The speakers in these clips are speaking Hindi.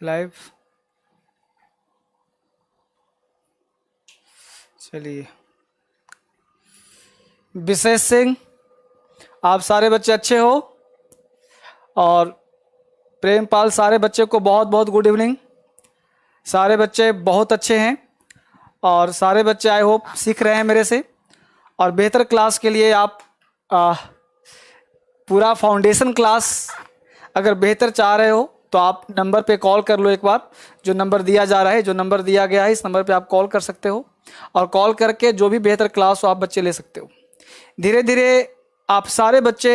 लाइव। चलिए, विशेष सिंह, आप सारे बच्चे अच्छे हो? और प्रेमपाल, सारे बच्चे को बहुत बहुत गुड इवनिंग। सारे बच्चे बहुत अच्छे हैं और सारे बच्चे आई होप सीख रहे हैं मेरे से। और बेहतर क्लास के लिए आप पूरा फाउंडेशन क्लास अगर बेहतर चाह रहे हो तो आप नंबर पे कॉल कर लो एक बार, जो नंबर दिया जा रहा है, जो नंबर दिया गया है, इस नंबर पे आप कॉल कर सकते हो और कॉल करके जो भी बेहतर क्लास हो आप बच्चे ले सकते हो। धीरे धीरे आप सारे बच्चे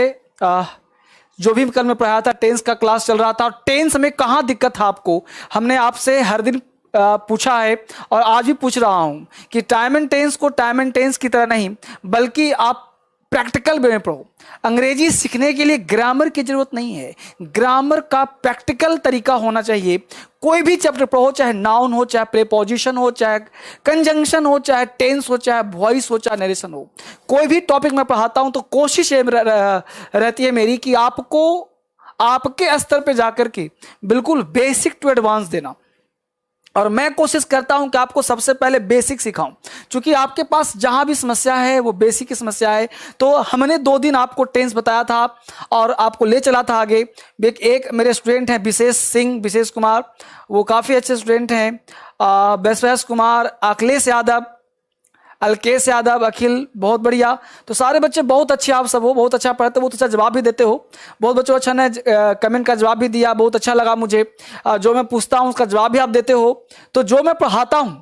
जो भी कल मैं पढ़ाया था, टेंस का क्लास चल रहा था, और टेंस में कहाँ दिक्कत था आपको, हमने आपसे हर दिन पूछा है और आज भी पूछ रहा हूं कि टाइम एंड टेंस को टाइम एंड टेंस की तरह नहीं बल्कि आप प्रैक्टिकल वे में पढ़ो। अंग्रेजी सीखने के लिए ग्रामर की जरूरत नहीं है, ग्रामर का प्रैक्टिकल तरीका होना चाहिए। कोई भी चैप्टर पढ़ो, चाहे नाउन हो, चाहे प्रीपोजिशन हो, चाहे कंजंक्शन हो, चाहे टेंस हो, चाहे वॉइस हो, चाहे नरेशन हो, कोई भी टॉपिक मैं पढ़ाता हूं तो कोशिश रहती है मेरी कि आपको आपके स्तर पे जाकर के बिल्कुल बेसिक टू एडवांस देना। और मैं कोशिश करता हूं कि आपको सबसे पहले बेसिक सिखाऊं, क्योंकि आपके पास जहां भी समस्या है वो बेसिक की समस्या है। तो हमने 2 दिन आपको टेंस बताया था और आपको ले चला था आगे। एक मेरे स्टूडेंट हैं विशेष सिंह, विशेष कुमार, वो काफ़ी अच्छे स्टूडेंट हैं। वैश्वस कुमार, अखिलेश यादव, अलकेश यादव, अखिल, बहुत बढ़िया। तो सारे बच्चे बहुत अच्छे आप सब हो, बहुत अच्छा पढ़ते हो, बहुत अच्छा जवाब भी देते हो। बहुत बच्चों अच्छा ने कमेंट का जवाब भी दिया, बहुत अच्छा लगा मुझे। जो मैं पूछता हूँ उसका जवाब भी आप देते हो। तो जो मैं पढ़ाता हूँ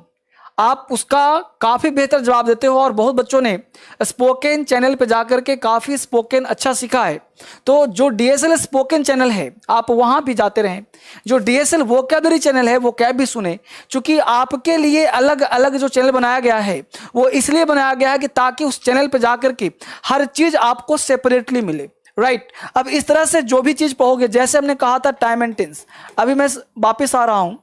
आप उसका काफ़ी बेहतर जवाब देते हो। और बहुत बच्चों ने स्पोकन चैनल पे जाकर के काफ़ी स्पोकन अच्छा सीखा है। तो जो डीएसएल स्पोकन चैनल है आप वहाँ भी जाते रहें, जो डीएसएल वोकैबुलरी चैनल है वो कैब भी सुने, क्योंकि आपके लिए अलग अलग जो चैनल बनाया गया है वो इसलिए बनाया गया है कि ताकि उस चैनल पे जाकर के हर चीज़ आपको सेपरेटली मिले। राइट। अब इस तरह से जो भी चीज़ पढ़ोगे, जैसे हमने कहा था टाइम एंड टेंस, अभी मैं वापिस आ रहा हूँ।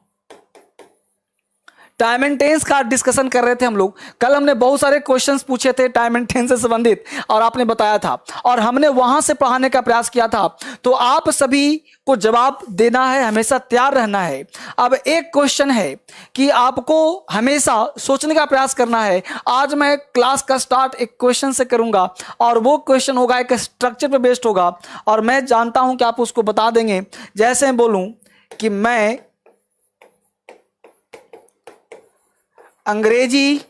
टाइम एंड टेंस का डिस्कशन कर रहे थे हम लोग। कल हमने बहुत सारे क्वेश्चंस पूछे थे टाइम एंड टेंस से संबंधित और आपने बताया था और हमने वहां से पढ़ाने का प्रयास किया था। तो आप सभी को जवाब देना है, हमेशा तैयार रहना है। अब एक क्वेश्चन है कि आपको हमेशा सोचने का प्रयास करना है। आज मैं क्लास का स्टार्ट एक क्वेश्चन से करूंगा और वो क्वेश्चन होगा एक स्ट्रक्चर पे बेस्ड होगा और मैं जानता हूं कि आप उसको बता देंगे। जैसे मैं बोलूं कि मैं अंग्रेजी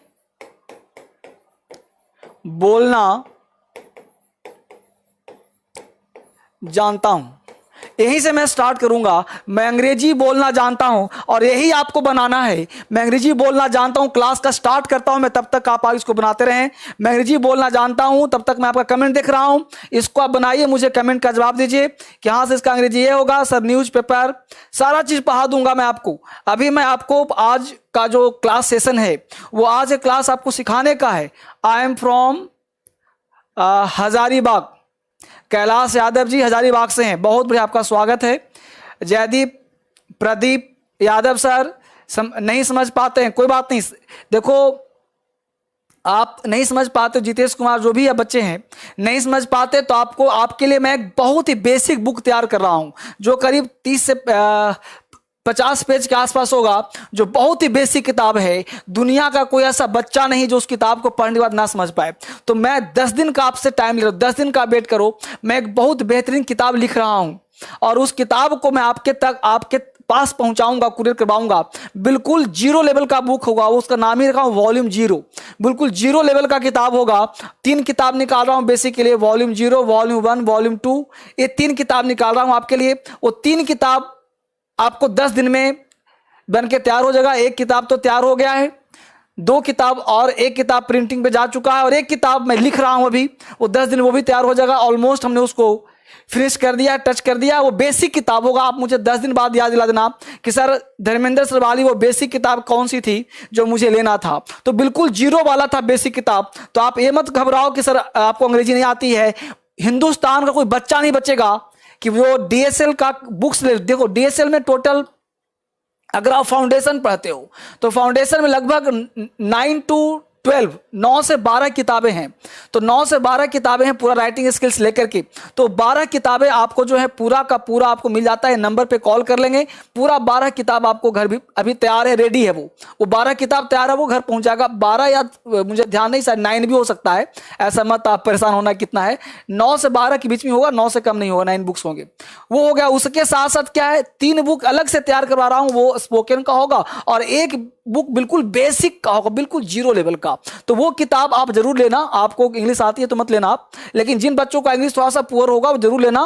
बोलना जानता हूं, यहीं से मैं स्टार्ट करूंगा। मैं अंग्रेजी बोलना जानता हूं और यही आपको बनाना है। मैं अंग्रेजी बोलना जानता हूं, क्लास का स्टार्ट करता हूं मैं, तब तक आप इसको बनाते रहें। मैं अंग्रेजी बोलना जानता हूं, तब तक मैं आपका कमेंट देख रहा हूं, इसको आप बनाइए, मुझे कमेंट का जवाब दीजिए कि हाँ से इसका अंग्रेजी ये होगा सर। न्यूज़पेपर सारा चीज पढ़ा दूंगा मैं आपको। अभी मैं आपको आज का जो क्लास सेशन है वो आज क्लास आपको सिखाने का है। I am from Hazaribagh. Kailash Yadav ji Hazaribagh से हैं, बहुत बढ़िया, आपका स्वागत है। जयदीप, प्रदीप यादव सर नहीं समझ पाते हैं, कोई बात नहीं। देखो आप नहीं समझ पाते, जितेश कुमार जो भी है बच्चे हैं नहीं समझ पाते, तो आपको आपके लिए मैं एक बहुत ही बेसिक बुक तैयार कर रहा हूं जो करीब 30 से 50 पेज के आसपास होगा, जो बहुत ही बेसिक किताब है। दुनिया का कोई ऐसा बच्चा नहीं जो उस किताब को पढ़ने के बाद ना समझ पाए। तो मैं 10 दिन का आपसे टाइम ले रहा हूं, 10 दिन का वेट करो। मैं एक बहुत बेहतरीन किताब लिख रहा हूं और उस किताब को मैं आपके पास पहुंचाऊंगा, कुरियर करवाऊंगा। बिल्कुल 0 लेवल का बुक होगा, उसका नाम ही रखा हूं वॉल्यूम 0। बिल्कुल 0 लेवल का किताब होगा। 3 किताब निकाल रहा हूं बेसिक के लिए, वॉल्यूम 0, वॉल्यूम 1, वॉल्यूम 2, ये 3 किताब निकाल रहा हूं आपके लिए। वो 3 किताब आपको 10 दिन में बन के तैयार हो जाएगा। एक किताब तो तैयार हो गया है, 2 किताब और एक किताब प्रिंटिंग पे जा चुका है और एक किताब मैं लिख रहा हूं अभी, वो 10 दिन वो भी तैयार हो जाएगा। ऑलमोस्ट हमने उसको फिनिश कर दिया, टच कर दिया। वो बेसिक किताब होगा। आप मुझे 10 दिन बाद याद दिला देना कि सर धर्मेंद्र सर वाली वो बेसिक किताब कौन सी थी जो मुझे लेना था। तो बिल्कुल 0 वाला था बेसिक किताब। तो आप ये मत घबराओ कि सर आपको अंग्रेजी नहीं आती है। हिंदुस्तान का कोई बच्चा नहीं बचेगा कि वो डीएसएल का बुक्स ले। देखो डीएसएल में टोटल अगर आप फाउंडेशन पढ़ते हो तो फाउंडेशन में लगभग 9 to 12, 9 से 12 किताबें हैं। तो 9 से 12 किताबें हैं पूरा राइटिंग स्किल्स लेकर के। तो 12 किताबें आपको जो है पूरा का पूरा आपको मिल जाता है, नंबर पे कॉल कर लेंगे, पूरा 12 किताब आपको घर भी अभी तैयार है, रेडी है, वो 12 किताब तैयार है, वो घर पहुंच जाएगा। 12 या मुझे ध्यान नहीं, शायद 9 भी हो सकता है, ऐसा मत आप परेशान होना कितना है, 9 से 12 के बीच में होगा, 9 से कम नहीं होगा, 9 बुक्स होंगे। वो हो गया। उसके साथ साथ क्या है, 3 बुक अलग से तैयार करवा रहा हूं, वो स्पोकन का होगा और एक बुक बिल्कुल बेसिक का होगा, बिल्कुल जीरो लेवल का। तो वो किताब आप जरूर लेना। आपको इंग्लिश आती है तो मत लेना आप, लेकिन जिन बच्चों का इंग्लिश थोड़ा सा पुअर होगा वो जरूर लेना।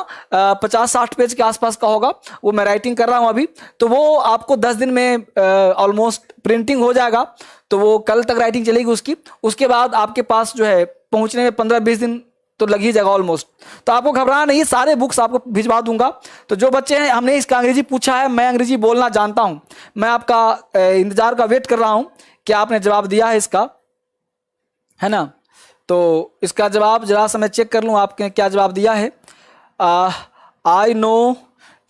50-60 पेज के आसपास का होगा, वो मैं राइटिंग कर रहा हूं अभी। तो वो आपको 10 दिन में ऑलमोस्ट प्रिंटिंग हो जाएगा। तो वो कल तक राइटिंग चलेगी उसकी। उसके बाद आपके पास जो है पहुंचने में 15-20 दिन तो लग ही जाएगा ऑलमोस्ट। तो आपको घबराना नहीं, सारे बुक्स आपको भिजवा दूंगा। तो जो बच्चे हैं, हमने इसका अंग्रेजी पूछा है, मैं अंग्रेजी बोलना जानता हूं, मैं आपका इंतजार का वेट कर रहा हूं कि आपने जवाब दिया है इसका, है ना। तो इसका जवाब जरा सा मैं चेक कर लूं आपने क्या जवाब दिया है। I know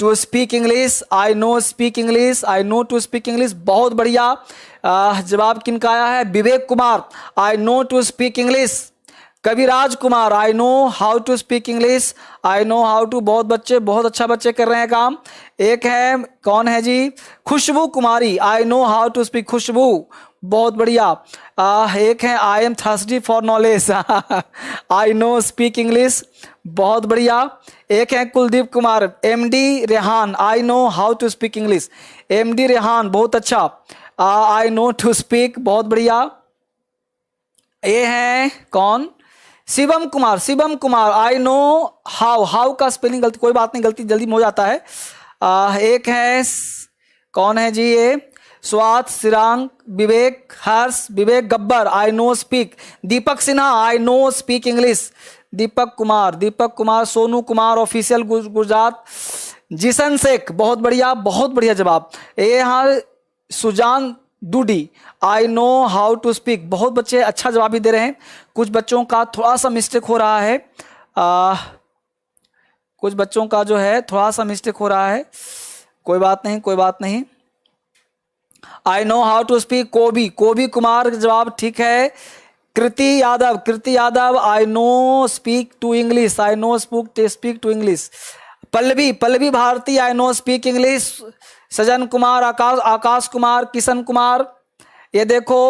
to speak English, I know speak English, I know to speak English, बहुत बढ़िया। जवाब किनका आया है? Vivek Kumar, I know to speak English. Kaviraj Kumar, I know how to speak English, I know how to. बहुत बच्चे, बहुत अच्छा बच्चे कर रहे हैं काम। एक है, कौन है जी? Khushbu Kumari, I know how to speak, Khushbu, बहुत बढ़िया। एक है, I am thirsty for knowledge, I know speak English, बहुत बढ़िया। एक है Kuldeep Kumar, MD Rehan, I know how to speak English, MD Rehan, बहुत अच्छा। आई नो टू स्पीक, बहुत बढ़िया। ये है कौन? Shivam Kumar, Shivam Kumar, I know how, how का स्पेलिंग गलती, कोई बात नहीं, गलती जल्दी में हो जाता है। एक है, कौन है जी ये? Swat, Sirang, Vivek, Harsh, Vivek Gabbar, I know speak. Deepak Sinha, I know speak English, Deepak Kumar, Deepak Kumar. Sonu Kumar official Gujarat, Jishan Shaikh, बहुत बढ़िया, बहुत बढ़िया जवाब। ये यहाँ Sujan Dudi, I know how to speak, बहुत बच्चे अच्छा जवाब भी दे रहे हैं। कुछ बच्चों का थोड़ा सा मिस्टेक हो रहा है, कुछ बच्चों का जो है थोड़ा सा मिस्टेक हो रहा है, कोई बात नहीं, कोई बात नहीं। I know how to speak, Kobi, Kobi Kumar जवाब ठीक है। Kriti Yadav, Kriti Yadav, I know speak to English, I know speak to English. Pallavi, Pallavi Bharti, I know speak English. Sajan Kumar, Akash Kumar, Kishan Kumar. ये देखो,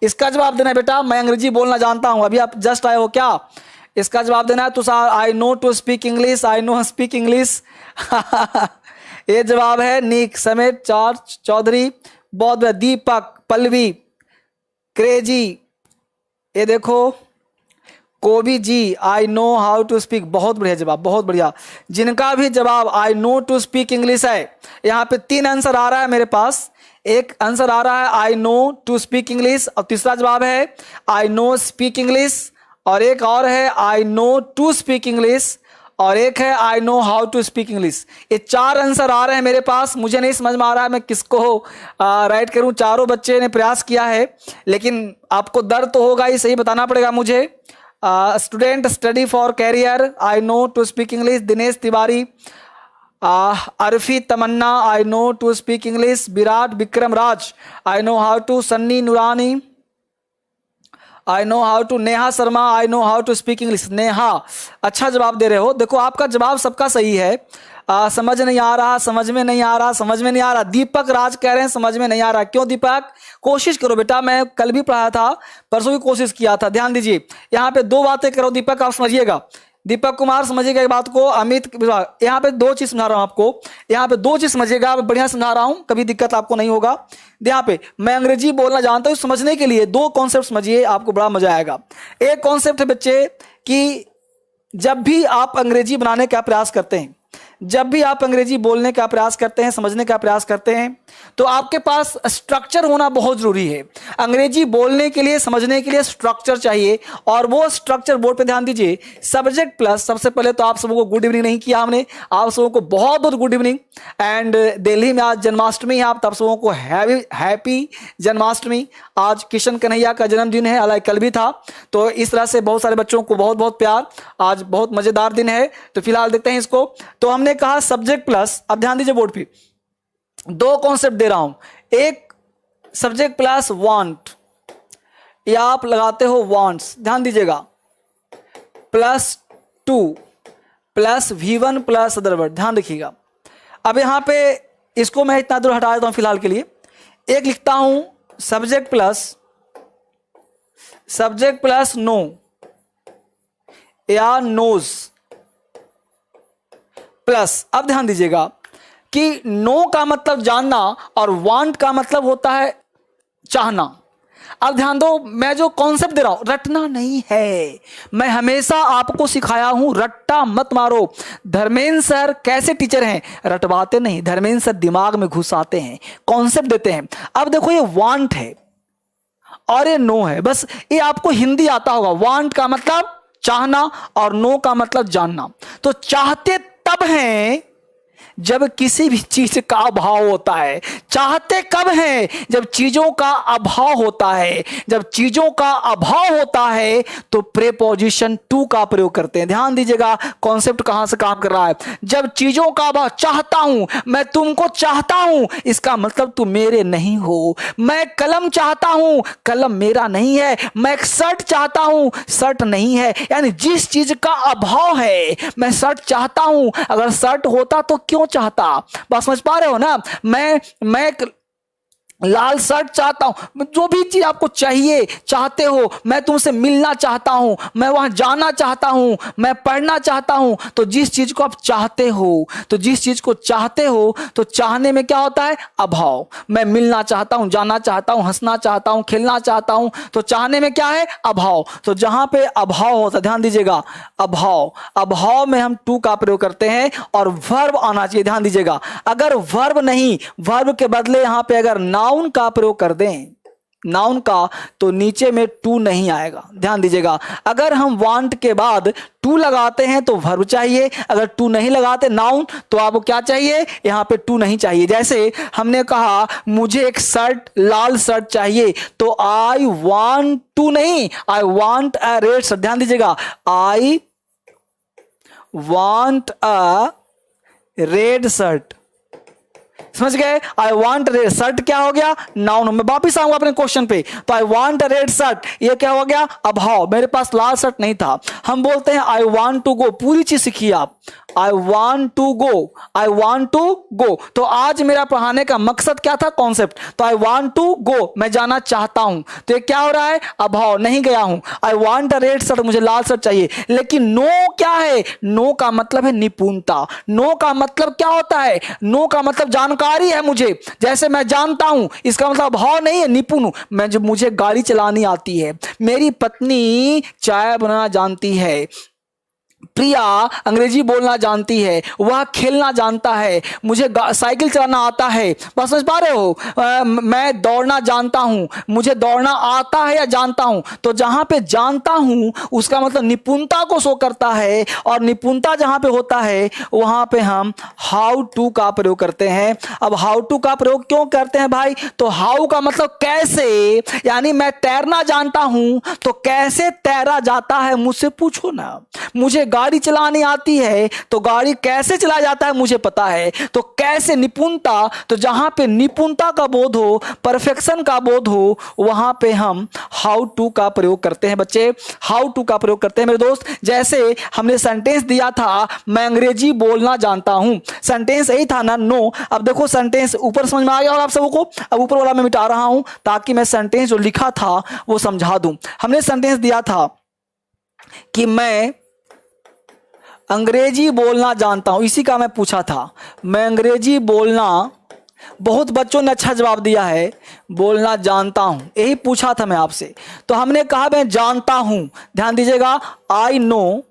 इसका जवाब देना है बेटा, मैं अंग्रेजी बोलना जानता हूं। अभी आप जस्ट आए हो क्या? इसका जवाब देना है Tushar, I know to speak English, I know speak English. ये जवाब है। नीक समेत चार चौधरी, बहुत बढ़िया। दीपक, पल्लवी, क्रेजी, ये देखो, Kobi ji, I know how to speak, बहुत बढ़िया जवाब, बहुत बढ़िया। जिनका भी जवाब I know to speak English है, यहाँ पे 3 आंसर आ रहा है मेरे पास। एक आंसर आ रहा है I know to speak English, और तीसरा जवाब है आई नो स्पीक इंग्लिश, और एक और है I know to speak English, और एक है I know how to speak English. ये 4 आंसर आ रहे हैं मेरे पास। मुझे नहीं समझ में आ रहा है मैं किसको राइट करूं। चारों बच्चे ने प्रयास किया है, लेकिन आपको डर तो होगा ही, सही बताना पड़ेगा मुझे। Student study for career, I know to speak English, Dinesh Tiwari. Arfi Tamanna, I know to speak English. Virat Vikram Raj, I know how to. Sunny Noorani, I know how to. Neha Sharma, I know how to speak English. Neha, अच्छा जवाब दे रहे हो। देखो आपका जवाब सबका सही है। समझ नहीं आ रहा, समझ में नहीं आ रहा, समझ में नहीं आ रहा। दीपक राज कह रहे हैं समझ में नहीं आ रहा। क्यों दीपक? कोशिश करो बेटा, मैं कल भी पढ़ाया था, परसों भी कोशिश किया था। ध्यान दीजिए, यहाँ पे 2 बातें करो दीपक, आप समझिएगा। दीपक कुमार समझिएगा एक बात को। अमित, यहाँ पे 2 चीज समझा रहा हूं आपको, यहाँ पे 2 चीज समझिएगा, बढ़िया समझा रहा हूं, कभी दिक्कत आपको नहीं होगा। यहाँ पे मैं अंग्रेजी बोलना जानता हूं, समझने के लिए 2 कॉन्सेप्ट समझिए, आपको बड़ा मजा आएगा। एक कॉन्सेप्ट है बच्चे कि जब भी आप अंग्रेजी बनाने का प्रयास करते हैं, जब भी आप अंग्रेजी बोलने का प्रयास करते हैं, समझने का प्रयास करते हैं, तो आपके पास स्ट्रक्चर होना बहुत जरूरी है। अंग्रेजी बोलने के लिए, समझने के लिए स्ट्रक्चर चाहिए, और वो स्ट्रक्चर बोर्ड पे ध्यान दीजिए। सब्जेक्ट प्लस, सबसे पहले तो आप सबको गुड इवनिंग नहीं किया हमने, आप सबों को बहुत बहुत गुड इवनिंग। एंड दिल्ली में आज जन्माष्टमी है, आप तब सबों को हैप्पी जन्माष्टमी। आज किशन कन्हैया का जन्मदिन है, हालांकि कल भी था। तो इस तरह से बहुत सारे बच्चों को बहुत बहुत प्यार। आज बहुत मजेदार दिन है। तो फिलहाल देखते हैं इसको। तो हमने कहा सब्जेक्ट प्लस, अब ध्यान दीजिए बोर्ड पे 2 कॉन्सेप्ट दे रहा हूं। एक सब्जेक्ट प्लस वांट, या आप लगाते हो वांट्स, ध्यान दीजिएगा, +2 plus V1 plus other word, ध्यान रखिएगा। अब यहां पे इसको मैं इतना दूर हटा देता हूं फिलहाल के लिए। एक लिखता हूं सब्जेक्ट प्लस नो या नोज प्लस, अब ध्यान दीजिएगा कि नो का मतलब जानना और वांट का मतलब होता है चाहना। अब ध्यान दो, मैं जो कॉन्सेप्ट दे रहा हूं रटना नहीं है, मैं हमेशा आपको सिखाया हूं रट्टा मत मारो। धर्मेंद्र सर कैसे टीचर हैं, रटवाते नहीं, धर्मेंद्र सर दिमाग में घुसाते हैं, कॉन्सेप्ट देते हैं। अब देखो ये वांट है और ये नो है, बस ये आपको हिंदी आता होगा। वांट का मतलब चाहना और नो का मतलब जानना। तो चाहते तब हैं जब किसी भी चीज का अभाव होता है। चाहते कब हैं, जब चीजों का अभाव होता है। जब चीजों का अभाव होता है तो प्रीपोजिशन टू का प्रयोग करते हैं। ध्यान दीजिएगा कॉन्सेप्ट कहां से काम कर रहा है। जब चीजों का अभाव, चाहता हूं, मैं तुमको चाहता हूं, इसका मतलब तुम मेरे नहीं हो। मैं कलम चाहता हूं, कलम मेरा नहीं है। मैं एक शर्ट चाहता हूं, शर्ट नहीं है। यानी जिस चीज का अभाव है, मैं शर्ट चाहता हूं, अगर शर्ट होता तो क्यों चाहता। बात समझ पा रहे हो ना। मैं लाल शर्ट चाहता हूं, जो भी चीज आपको चाहिए, चाहते हो, मैं तुमसे मिलना चाहता हूं, मैं वहां जाना चाहता हूं, मैं पढ़ना चाहता हूं। तो जिस चीज को आप चाहते हो, तो जिस चीज को चाहते हो, तो चाहने में क्या होता है, अभाव। मैं मिलना चाहता हूं, जाना चाहता हूं, हंसना चाहता हूं, खेलना चाहता हूं, तो चाहने में क्या है, अभाव। तो जहां पे अभाव होता है, ध्यान दीजिएगा, अभाव में हम टू का प्रयोग करते हैं और वर्ब आना चाहिए। ध्यान दीजिएगा, अगर वर्ब नहीं, वर्ब के बदले यहां पे अगर नाउन का प्रयोग कर दें, नाउन का, तो नीचे में टू नहीं आएगा। ध्यान दीजिएगा, अगर हम वांट के बाद टू लगाते हैं तो वर्ब चाहिए, अगर टू नहीं लगाते नाउन, तो आपको क्या चाहिए, यहां पे टू नहीं चाहिए। जैसे हमने कहा मुझे एक शर्ट, लाल शर्ट चाहिए, तो आई वांट टू नहीं, I want a red shirt. ध्यान दीजिएगा, I want a red shirt, समझ गए। आई वांट रेड शर्ट क्या हो गया, नाउन। मैं वापिस आऊंगा अपने क्वेश्चन पे। तो आई वांट रेड शर्ट, ये क्या हो गया, अभाव। मेरे पास लाल शर्ट नहीं था। हम बोलते हैं आई वांट टू गो, पूरी चीज सीखिए आप, I want to go, I want to go. तो आज मेरा पढ़ाने का मकसद क्या था, कॉन्सेप्ट। तो आई वांट टू गो, मैं जाना चाहता हूं, तो ये क्या हो रहा है, अभाव, नहीं गया हूं। I want a red shirt, मुझे लाल शर्ट चाहिए। लेकिन नो क्या है, नो का मतलब है निपुणता। नो का मतलब क्या होता है, नो का मतलब जानकारी है मुझे। जैसे मैं जानता हूं, इसका मतलब अभाव नहीं है, निपुण हूं मैं। जब मुझे गाड़ी चलानी आती है, मेरी पत्नी चाय बनाना जानती है, प्रिया अंग्रेजी बोलना जानती है, वह खेलना जानता है, मुझे साइकिल चलाना आता है। बस समझ पा रहे हो। मैं दौड़ना जानता हूं, मुझे दौड़ना आता है या जानता हूं। तो जहां पे जानता हूं उसका मतलब निपुणता को शो करता है, और निपुणता जहां पे होता है वहां पे हम हाउ टू का प्रयोग करते हैं। अब हाउ टू का प्रयोग क्यों करते हैं भाई, तो हाउ का मतलब कैसे, यानी मैं तैरना जानता हूं, तो कैसे तैरा जाता है मुझसे पूछो ना। मुझे गाड़ी चलानी आती है, तो गाड़ी कैसे चला जाता है मुझे पता है। तो कैसे, निपुणता। तो जहां पे निपुणता का बोध हो, परफेक्शन का बोध हो, वहां पे हम हाउ टू का प्रयोग करते हैं बच्चे, हाउ टू का प्रयोग करते हैं मेरे दोस्त। जैसे हमने सेंटेंस दिया था, मैं अंग्रेजी बोलना जानता हूं, सेंटेंस यही था ना, नो। अब देखो सेंटेंस ऊपर समझ में आ गया होगा आप सबको। अब ऊपर वाला मैं मिटा रहा हूं ताकि मैं सेंटेंस जो लिखा था वो समझा दूं। हमने सेंटेंस दिया था कि मैं अंग्रेजी बोलना जानता हूं, इसी का मैं पूछा था। मैं अंग्रेजी बोलना, बहुत बच्चों ने अच्छा जवाब दिया है, बोलना जानता हूं, यही पूछा था मैं आपसे। तो हमने कहा मैं जानता हूं, ध्यान दीजिएगा, I know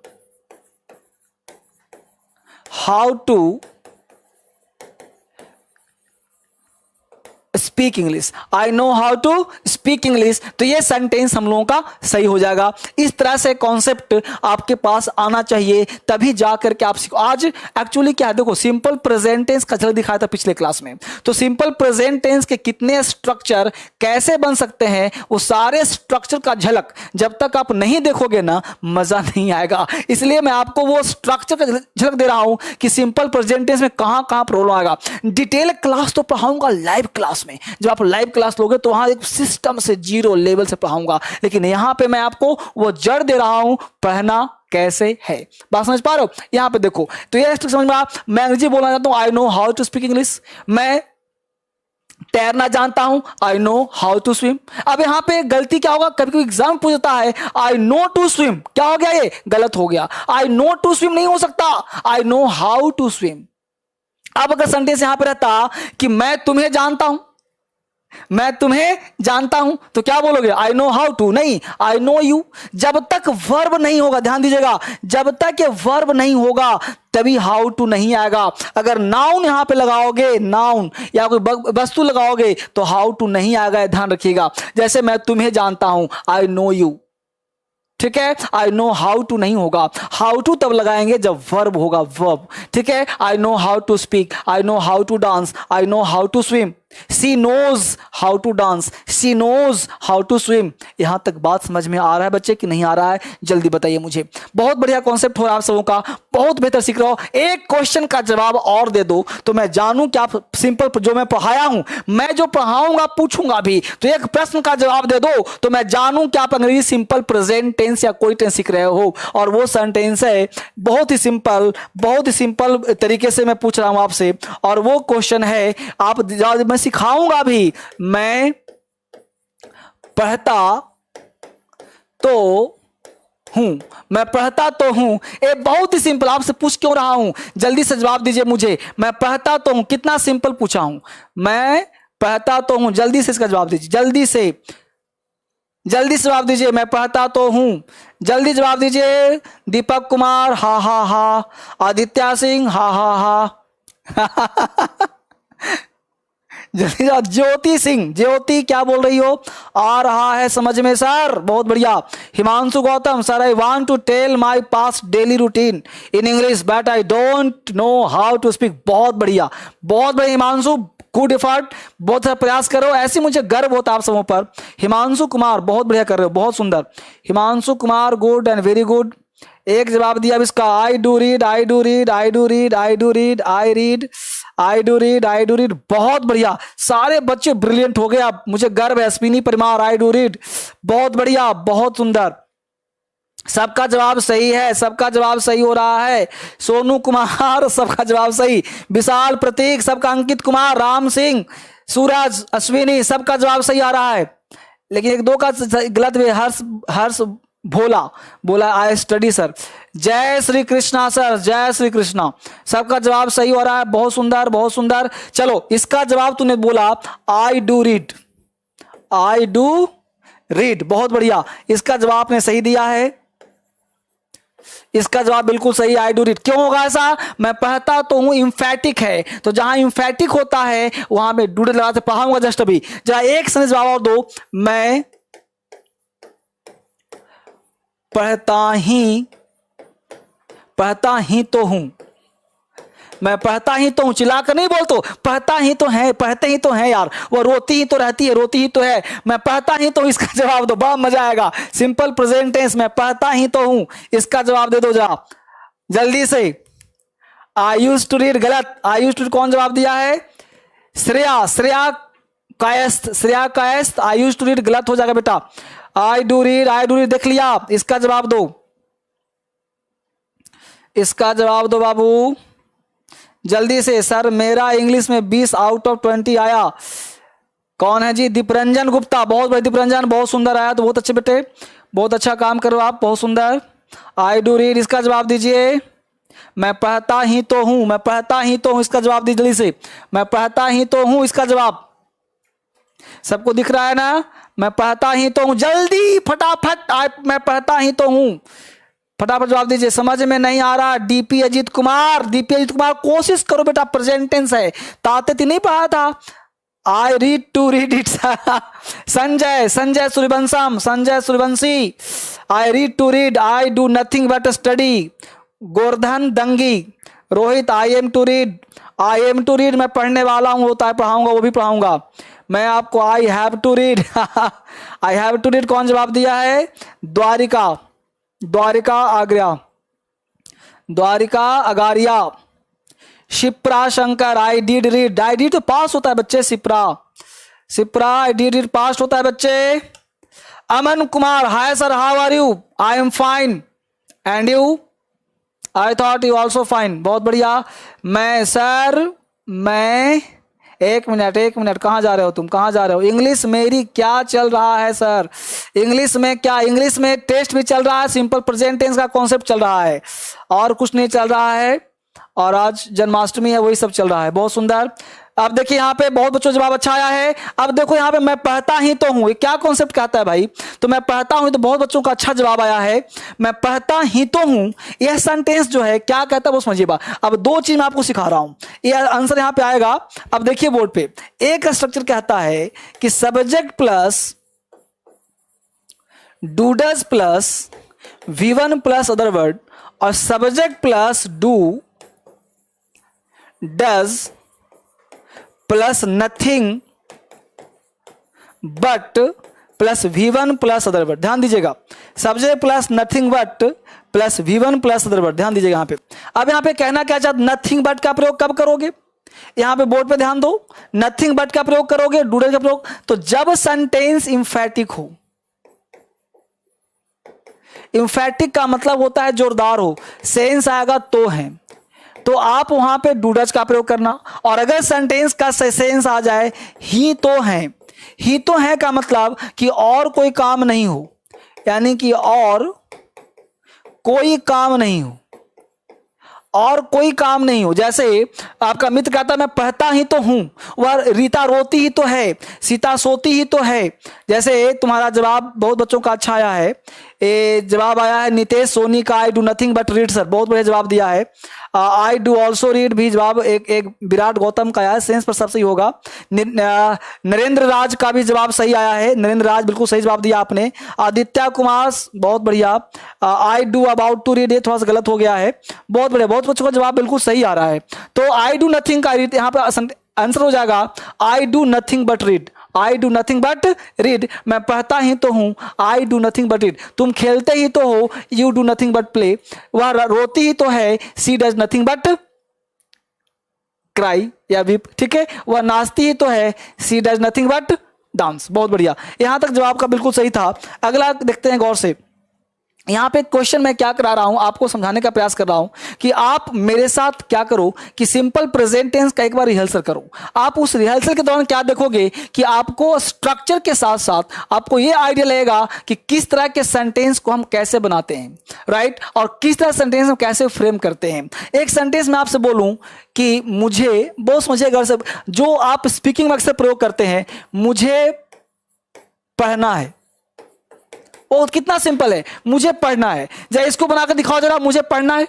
how to speak English, I know how to speak English. तो ये सेंटेंस हम लोगों का सही हो जाएगा। इस तरह से कॉन्सेप्ट आपके पास आना चाहिए, तभी जाकर के आप सीखो। आज एक्चुअली क्या है, देखो सिंपल प्रेजेंट टेंस का झलक दिखाया था पिछले क्लास में। तो सिंपल प्रेजेंट टेंस के कितने स्ट्रक्चर कैसे बन सकते हैं, वो सारे स्ट्रक्चर का झलक जब तक आप नहीं देखोगे ना, मजा नहीं आएगा। इसलिए मैं आपको वो स्ट्रक्चर का झलक दे रहा हूं कि सिंपल प्रेजेंट टेंस में कहां कहां प्रॉब्लम आएगा। डिटेल क्लास तो पढ़ाऊंगा लाइव क्लास में, जब आप लाइव क्लास लोगे तो वहां एक सिस्टम से जीरो लेवल से पढ़ाऊंगा, लेकिन यहां पे मैं आपको वो जड़ दे रहा हूं, पढ़ना कैसे है। बात समझ पा रहे हो? यहां पे देखो, तो ये समझ में मैं अंग्रेजी बोलना चाहता हूं, I know how to speak English. मैं तैरना जानता हूं, I know how to swim. अब यहां पे गलती क्या होगा, कभी कोई एग्जाम पूछता है आई नो टू स्विम, क्या हो गया, ये गलत हो गया। आई नो टू स्विम नहीं हो सकता, I know how to swim. अब अगर सेंटेंस यहां पे रहता कि मैं तुम्हें जानता हूं, मैं तुम्हें जानता हूं, तो क्या बोलोगे, आई नो हाउ टू, नहीं आई नो यू। जब तक वर्ब नहीं होगा, ध्यान दीजिएगा, जब तक ये वर्ब नहीं होगा तभी हाउ टू नहीं आएगा। अगर नाउन यहां पे लगाओगे, नाउन या कोई वस्तु लगाओगे तो हाउ टू नहीं आएगा, ध्यान रखिएगा। जैसे मैं तुम्हें जानता हूं, आई नो यू, ठीक है, आई नो हाउ टू नहीं होगा, हाउ टू तब लगाएंगे जब वर्ब होगा, वर्ब, ठीक है। I know how to speak, I know how to dance, I know how to swim. She knows how to dance, she knows how to swim. यहां तक बात समझ में आ रहा है बच्चे कि नहीं आ रहा है, जल्दी बताइए मुझे। बहुत बढ़िया कॉन्सेप्ट हो रहा है आप सबों का, बहुत बेहतर सीख रहा हो। एक क्वेश्चन का जवाब और दे दो तो मैं जानूं कि आप सिंपल जो मैं पढ़ाया हूं, मैं जो पढ़ाऊंगा पूछूंगा भी, तो एक प्रश्न का जवाब दे दो तो मैं जानूं कि आप अंग्रेजी सिंपल प्रेजेंट टेंस या कोई टेंस सीख रहे हो। और वो सेंटेंस है बहुत ही सिंपल, बहुत ही सिंपल तरीके से मैं पूछ रहा हूं आपसे, और वो क्वेश्चन है, आप मैं सिखाऊंगा भी, मैं पढ़ता तो हूं, मैं पढ़ता तो हूं। ये बहुत ही सिंपल, आपसे पूछ क्यों रहा हूं, जल्दी से जवाब दीजिए मुझे। मैं पढ़ता तो हूं, कितना सिंपल पूछा हूं, मैं पढ़ता तो हूं, जल्दी से इसका जवाब दीजिए, जल्दी से, जल्दी से जवाब दीजिए। मैं पढ़ता तो हूं, जल्दी जवाब दीजिए। दीपक कुमार हा हा हा, आदित्य सिंह हा हा हा जल्दी जाओ। ज्योति सिंह, ज्योति क्या बोल रही हो, आ रहा है समझ में सर, बहुत बढ़िया। Himanshu Gautam, sir I want to tell my past daily routine in English but I don't know how to speak. बहुत बढ़िया, बहुत बढ़िया हिमांशु, गुड एफर्ट, बहुत सारा प्रयास करो, ऐसे मुझे गर्व होता है आप सबों पर। हिमांशु कुमार बहुत बढ़िया कर रहे हो, बहुत सुंदर। Himanshu Kumar good and very good. एक जवाब दिया अब इसका, आई do read, I do read, I do read, I do read, I read, I do read, I do read. बहुत बढ़िया, सारे बच्चे ब्रिलियंट हो गए, अब मुझे गर्व है। अश्विनी परिमार, आई डू रीड, बहुत बढ़िया, बहुत सुंदर। सबका जवाब सही है, सबका जवाब सही हो रहा है। सोनू कुमार, सबका जवाब सही। विशाल, प्रतीक, सबका, अंकित कुमार, राम सिंह, सूरज, अश्विनी, सबका जवाब सही आ रहा है, लेकिन एक दो का गलत भी। हर्ष, हर्ष भोला बोला आई स्टडी सर। जय श्री कृष्णा सर, जय श्री कृष्णा, सबका जवाब सही हो रहा है, बहुत सुंदर, बहुत सुंदर। चलो इसका जवाब तूने बोला आई do read, I do read, बहुत बढ़िया। इसका जवाब आपने सही दिया है, इसका जवाब बिल्कुल सही, आई डू रीड। क्यों होगा ऐसा, मैं पढ़ता तो हूं, इंफैटिक है, तो जहां इंफैटिक होता है वहां मैं डूडे लगाते पढ़ाऊंगा जस्ट अभी। जरा एक सेंटेंस जवाब और दो, मैं पढ़ता ही तो हूं, मैं पढ़ता ही तो हूं, चिल्लाकर नहीं बोल, तो पढ़ता ही तो है, पढ़ते ही तो है यार, वो रोती ही तो रहती है, रोती ही तो है, मैं पढ़ता ही तो हूं। इसका जवाब दो, बड़ा मजा आएगा। सिंपल प्रेजेंट टेंस, मैं पढ़ता ही तो हूं, इसका जवाब दे दो जा जल्दी से। आई यूज्ड टू रीड, गलत। आई यूज्ड टू कौन जवाब दिया है, Shreya, Shreya Kayasth, Shreya Kayasth, I used to read गलत हो जाएगा बेटा। I do read, I do read देख लिया, इसका जवाब दो, इसका जवाब दो बाबू जल्दी से। सर मेरा इंग्लिश में 20 आउट ऑफ 20 आया, कौन है जी, दीपरंजन गुप्ता, बहुत बड़े दीपरंजन, बहुत सुंदर आया, तो बहुत अच्छे बेटे, बहुत अच्छा काम करो आप, बहुत सुंदर। आई डू रीड, इसका जवाब दीजिए। मैं पढ़ता ही तो हूं, मैं पढ़ता ही तो हूं, इसका जवाब दीजिए जल्दी से। मैं पढ़ता ही तो हूं, इसका जवाब सबको दिख रहा है ना, मैं पढ़ता ही तो हूं, जल्दी फटाफट, मैं पढ़ता ही तो हूं, फटाफट जवाब दीजिए। समझ में नहीं आ रहा, डीपी अजीत कुमार, डीपी अजीत कुमार कोशिश करो बेटा, प्रेजेंट टेंस है, ताते नहीं पढ़ा था। I read to read it Sanjay, Sanjay Suryavansham, Sanjay Suryavanshi, I read to read, I do nothing but study. Govardhan Dangi, Rohit, I am to read, I am to read, मैं पढ़ने वाला हूं, होता है पढ़ाऊंगा, वो भी पढ़ाऊंगा। मैं आपको I have to read I have to read कौन जवाब दिया है, Dwarika, Dwarika Agrya, Dwarika Agariya. Shipra Shankar, I did read, I did तो पास होता है बच्चे, Shipra, Shipra, I did it past होता है बच्चे। Aman Kumar, hi sir, how are you? I am fine and you? I thought you also fine. बहुत बढ़िया। मैं एक मिनट, कहाँ जा रहे हो तुम, कहाँ जा रहे हो? इंग्लिश मेरी क्या चल रहा है सर? इंग्लिश में क्या? इंग्लिश में टेस्ट भी चल रहा है, सिंपल प्रेजेंट टेंस का कॉन्सेप्ट चल रहा है, और कुछ नहीं चल रहा है। और आज जन्माष्टमी है, वही सब चल रहा है। बहुत सुंदर। अब देखिए यहाँ पे बहुत बच्चों जवाब अच्छा आया है। अब देखो यहाँ पे मैं पढ़ता ही तो हूँ, ये क्या कॉन्सेप्ट कहता है भाई? तो मैं पढ़ता हूँ, तो बहुत बच्चों का अच्छा जवाब आया है। मैं पढ़ता ही तो हूँ, यह सेंटेंस जो है क्या कहता है वो समझिएगा। अब दो चीज मैं आपको सिखा रहा हूँ, ये आंसर यहाँ पे आएगा। अब देखिए बोर्ड पे एक स्ट्रक्चर कहता है कि subject plus do does plus V1 plus other word, और subject plus do does plus nothing but plus V1 plus other word. ध्यान दीजिएगा, subject plus nothing but plus V1 plus other word. ध्यान दीजिएगा यहाँ पे। अब यहाँ पे कहना क्या चाहते, नथिंग बट का प्रयोग कब करोगे? यहाँ पे बोर्ड पे ध्यान दो, नथिंग बट का प्रयोग करोगे, डू डज का प्रयोग तो जब सेंटेंस इंफैटिक हो। इंफैटिक का मतलब होता है जोरदार हो, सेंस आएगा तो है, तो आप वहां पे डू डज का प्रयोग करना। और अगर सेंटेंस का सेंस आ जाए ही तो है, ही तो है का मतलब कि और कोई काम नहीं हो, यानी कि और कोई काम नहीं हो, और कोई काम नहीं हो। जैसे आपका मित्र कहता है मैं पढ़ता ही तो हूं, वह रीता रोती ही तो है, सीता सोती ही तो है। जैसे तुम्हारा जवाब बहुत बच्चों का अच्छा आया है। जवाब आया है नितेश सोनी का, आई do nothing but read sir, बहुत बढ़िया जवाब दिया है। आई डू ऑल्सो रीड भी जवाब एक विराट गौतम का आया है, सेंस पर सब सही होगा। नरेंद्र राज का भी जवाब सही आया है, नरेंद्र राज बिल्कुल सही जवाब दिया आपने। आदित्य कुमार बहुत बढ़िया। I do about to read, ये थोड़ा सा गलत हो गया है। बहुत बढ़िया, बहुत बच्चों का जवाब बिल्कुल सही आ रहा है। तो आई डू नथिंग का रीड यहाँ पे आंसर हो जाएगा आई do nothing but read. I do nothing but read, मैं पढ़ता ही तो हूं, आई डू नथिंग बट रीड। तुम खेलते ही तो हो, you do nothing but play. वह रोती ही तो है, सी डज नथिंग बट क्राई या वीप। ठीक है, वह नाचती ही तो है, सी डज नथिंग बट डांस। बहुत बढ़िया, यहां तक जवाब का बिल्कुल सही था। अगला देखते हैं गौर से। यहाँ पे क्वेश्चन मैं क्या करा रहा हूं, आपको समझाने का प्रयास कर रहा हूं कि आप मेरे साथ क्या करो कि सिंपल प्रेजेंट टेंस का एक बार रिहर्सल करो। आप उस रिहर्सल के दौरान क्या देखोगे कि आपको स्ट्रक्चर के साथ साथ आपको ये आइडिया लगेगा कि किस तरह के सेंटेंस को हम कैसे बनाते हैं, राइट, और किस तरह सेंटेंस हम कैसे फ्रेम करते हैं। एक सेंटेंस में आपसे बोलूं कि मुझे, बहुत समझिएगा, जो आप स्पीकिंग में अक्सर प्रयोग करते हैं, मुझे पढ़ना है, वो कितना सिंपल है, मुझे पढ़ना है। जरा इसको बनाकर दिखाओ जरा, मुझे पढ़ना है।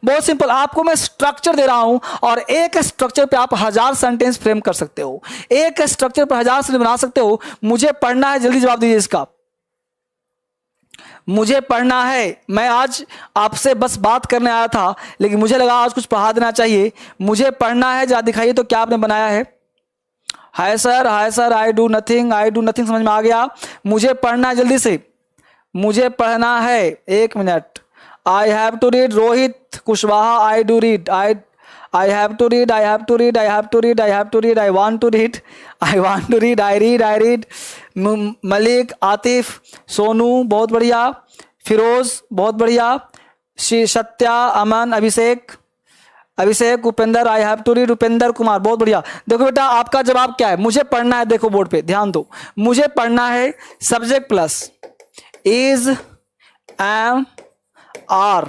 बहुत सिंपल, आपको मैं स्ट्रक्चर दे रहा हूं और एक स्ट्रक्चर पे आप 1000 सेंटेंस फ्रेम कर सकते हो, एक स्ट्रक्चर पर 1000 सेंटेंस बना सकते हो। मुझे पढ़ना है, जल्दी जवाब दीजिए इसका। मुझे पढ़ना है। मैं आज आपसे बस बात करने आया था, लेकिन मुझे लगा आज कुछ पढ़ा देना चाहिए। मुझे पढ़ना है, जरा दिखाइए तो क्या आपने बनाया है। Hi sir, hi sir, I do nothing, I do nothing समझ में आ गया। मुझे पढ़ना है, जल्दी से मुझे पढ़ना है। एक minute, I have to read. Rohit Kushwaha, I do read, I have to read, I have to read, I have to read, I have to read, I want to read, I want to read, I read, I read. Malik, Atif, Sonu बहुत बढ़िया, फिरोज बहुत बढ़िया, Satya, Aman, Abhishek, Upendra, I have to read, Upendra Kumar बहुत बढ़िया। देखो बेटा आपका जवाब क्या है, मुझे पढ़ना है। देखो बोर्ड पे ध्यान दो, मुझे पढ़ना है, subject plus is, am, are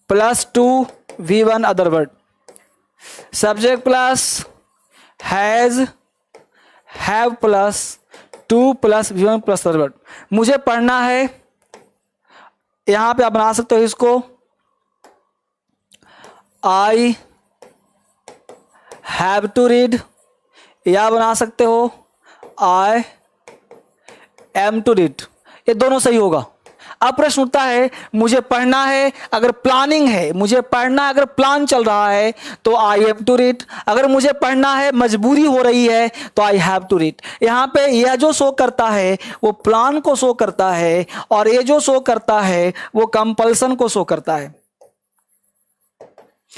plus 2 V1 other word, subject plus has, have plus 2 plus V1 plus other word। मुझे पढ़ना है, यहां पे आप बना सकते हो इसको I have to read, या बना सकते हो I am to read, ये दोनों सही होगा। अब प्रश्न उठता है, मुझे पढ़ना है, अगर प्लानिंग है, मुझे पढ़ना है, अगर प्लान चल रहा है तो आई हैव टू रीड। अगर मुझे पढ़ना है, मजबूरी हो रही है तो आई हैव टू रीड। यहाँ पे यह जो शो करता है वो प्लान को शो करता है, और ये जो शो करता है वो कंपल्सन को शो करता है।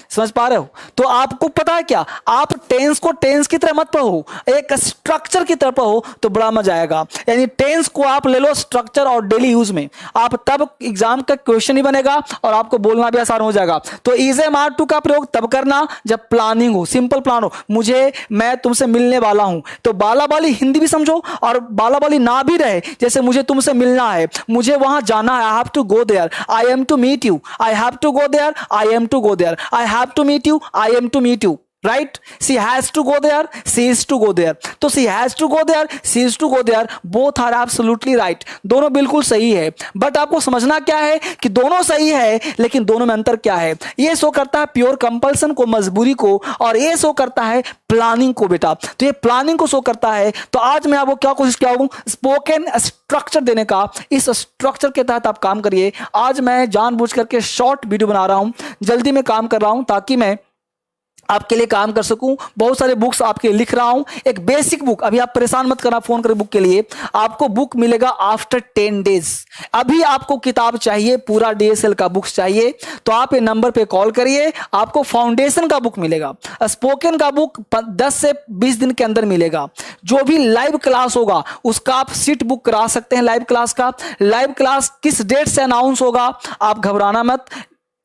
समझ पा रहे हो? तो आपको पता है क्या, आप टेंस को टेंस की तरह मत पढ़ो, एक स्ट्रक्चर की तरह पढ़ो तो बड़ा मजा आएगा। यानी टेंस को आप ले लो स्ट्रक्चर और डेली यूज में, आप तब एग्जाम का क्वेश्चन ही बनेगा और आपको बोलना भी आसान हो जाएगा। तो इज एम आर टू का प्रयोग तब करना जब प्लानिंग हो, सिंपल प्लान हो। मैं तुमसे मिलने वाला हूं, तो बाला बाली हिंदी भी समझो और बाला बाली ना भी रहे, जैसे मुझे तुमसे मिलना है, मुझे वहां जाना है, I have to go there, I am to meet you, I have to go there, I am to go there, I have to meet you, I am to meet you, right? She has to go there, she is to go there. तो she has to go there, she is to go there, both are absolutely right. दोनों बिल्कुल सही है, बट आपको समझना क्या है कि दोनों सही है, लेकिन दोनों में अंतर क्या है। ये शो करता है प्योर कंपल्सन को, मजबूरी को, और ये शो करता है प्लानिंग को बेटा। तो ये प्लानिंग को शो करता है। तो आज मैं आपको क्या कोशिश किया हूं, स्पोकन स्ट्रक्चर देने का। इस स्ट्रक्चर के तहत आप काम करिए। आज मैं जानबूझ करके शॉर्ट वीडियो बना रहा हूं, जल्दी में काम कर रहा हूं ताकि मैं आपके लिए काम कर सकूं। बहुत सारे बुक्स आपके लिए लिख रहा हूं, एक बेसिक बुक। अभी आप परेशान मत करना फोन कर बुक के लिए, आपको बुक मिलेगा आफ्टर 10 डेज। अभी आपको किताब चाहिए, पूरा DSL का बुक्स चाहिए, तो आप ये नंबर पे कॉल करिए, आपको फाउंडेशन का बुक मिलेगा, स्पोकन का बुक 10 से 20 दिन के अंदर मिलेगा। जो भी लाइव क्लास होगा उसका आप सीट बुक करा सकते हैं। लाइव क्लास का, लाइव क्लास किस डेट से अनाउंस होगा आप घबराना मत।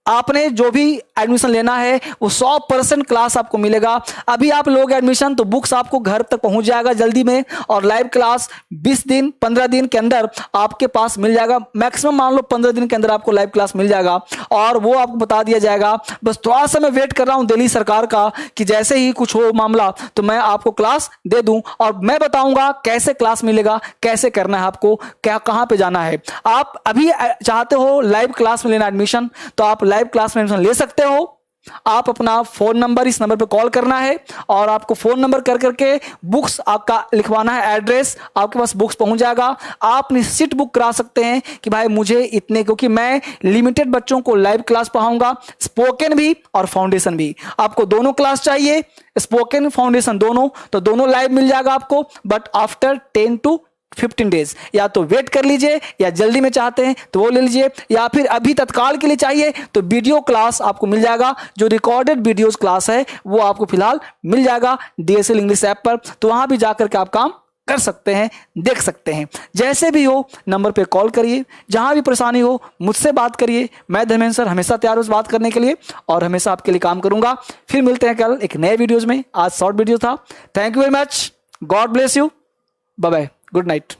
आपने जो भी एडमिशन लेना है वो 100% क्लास आपको मिलेगा। अभी आप लोगे एडमिशन तो बुक्स आपको घर तक पहुंच जाएगा जल्दी में, और लाइव क्लास 20 दिन 15 दिन के अंदर आपके पास मिल जाएगा। मैक्सिमम मान लो 15 दिन के अंदर आपको लाइव क्लास मिल जाएगा, और वो आपको बता दिया जाएगा। बस थोड़ा सा मैं वेट कर रहा हूं दिल्ली सरकार का कि जैसे ही कुछ हो मामला तो मैं आपको क्लास दे दूं, और मैं बताऊंगा कैसे क्लास मिलेगा, कैसे करना है आपको, क्या कहां पे जाना है। आप अभी चाहते हो लाइव क्लास में लेना एडमिशन, तो आप लाइव क्लास में एडमिशन ले सकते हो। आप अपना फोन नंबर, इस नंबर पे कॉल करना है, और आपको फोन नंबर कर करके बुक्स आपका लिखवाना है, एड्रेस, आपके पास बुक्स पहुंच जाएगा। आप सीट बुक करा सकते हैं कि भाई मुझे इतने, क्योंकि मैं लिमिटेड बच्चों को लाइव क्लास पढ़ाऊंगा, स्पोकन भी और फाउंडेशन भी। आपको दोनों क्लास चाहिए, स्पोकन फाउंडेशन दोनों, तो दोनों लाइव मिल जाएगा आपको, बट आफ्टर 10 to 15 डेज। या तो वेट कर लीजिए, या जल्दी में चाहते हैं तो वो ले लीजिए, या फिर अभी तत्काल के लिए चाहिए तो वीडियो क्लास आपको मिल जाएगा। जो रिकॉर्डेड वीडियोस क्लास है वो आपको फिलहाल मिल जाएगा DSL इंग्लिश ऐप पर, तो वहां भी जाकर के आप काम कर सकते हैं, देख सकते हैं। जैसे भी हो नंबर पे कॉल करिए, जहां भी परेशानी हो मुझसे बात करिए। मैं धर्मेंद्र सर हमेशा तैयार हूं बात करने के लिए, और हमेशा आपके लिए काम करूंगा। फिर मिलते हैं कल एक नए वीडियोज में। आज शॉर्ट वीडियो था। Thank you very much, God bless you, bye bye, good night.